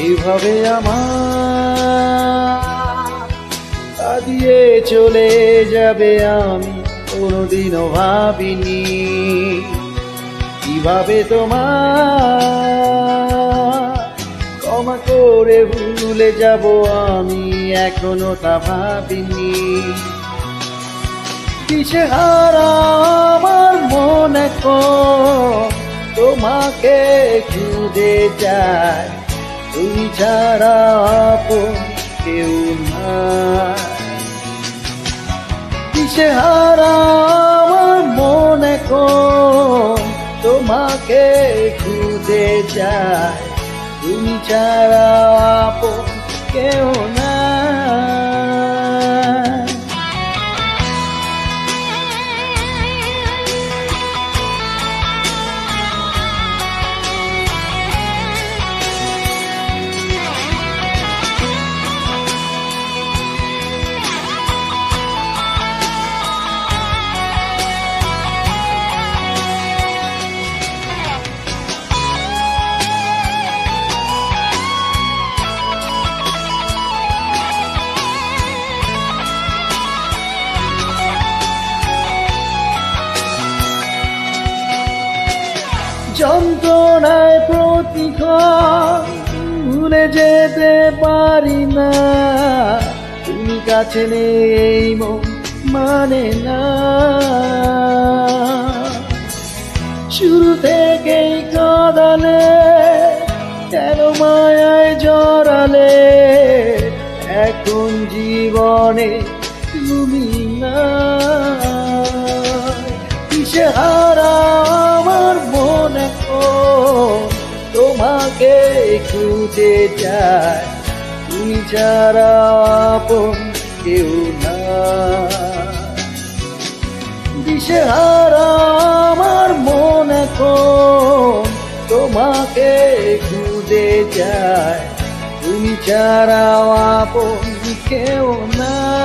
এভাবে আমার কাঁদিয়ে চলে যাবে আমি কোনোদিনও ভাবিনি। কিভাবে তোমার ক্ষমা করে ভুলে যাব আমি এখনো তা ভাবিনি। দিশেহারা আমার মন এখন তোমাকে খুঁজে যায়, তুমি ছাড়া আপন কেউ নাই। দিশেহারা আমার মন এখন তোমাকে খুঁজে যায়, তুমি ছাড়া আপন কেউ নাই। যন্ত্রণায় প্রতিক্ষণ ভুলে যেতে পারি না, তুমি কাছে নেই মন মানে না। শুরু থেকেই কাঁদালে কেন মায়ায় জড়ালে, এখন জীবনে তুমি না। দিশেহারা আমার মন এখন তোমাকে খুঁজে যায়, তুমি ছাড়া আপন কেউ না। দিশেহারা আমার মন এখন তোমাকে খুঁজে যায়, তুমি ছাড়া আপন কেউ নাই।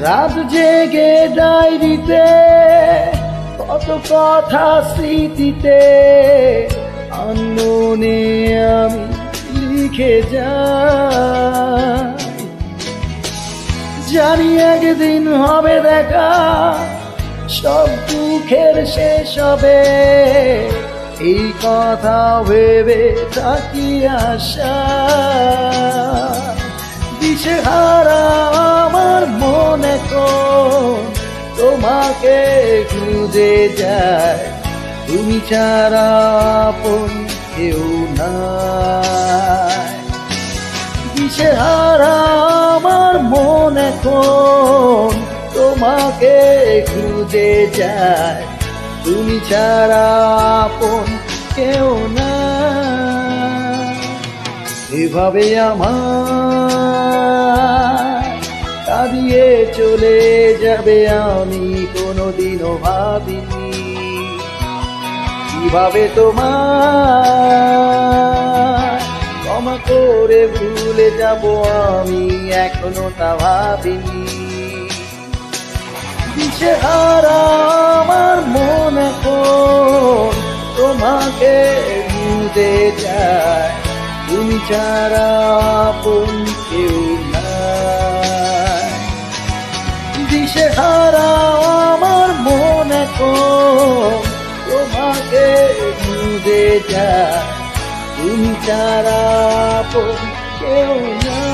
রাত জেগে ডায়েরিতে কত কথা স্মৃতিতে আনমনে আমি লিখে যাই। জানি একদিন হবে দেখা, সব দুঃখের শেষ হবে, এই কথা ভেবে থাকি আশা। দিশেহারা আমার মন এখন তোমাকে খুঁজে যায়, তুমি ছাড়া আপন কেউ নাই। দিশেহারা আমার মন এখন তোমাকে খুঁজে যায়, তুমি ছাড়া আপন কেউ নাই। এভাবে আমার কাঁদিয়ে চলে যাবে আমি কোনোদিনও ভাবিনি। কিভাবে তোমার ক্ষমা করে ভুলে যাব আমি এখনো তা ভাবিনি। দিশেহারা আমার মন এখন তোমাকে খুঁজে যায়, তুমি ছাড়া আপন কেউ নাই। দিশেহারা আমার মন এখন তোমাকে খুঁজে যায়, তুমি ছাড়া আপন কেউ নাই।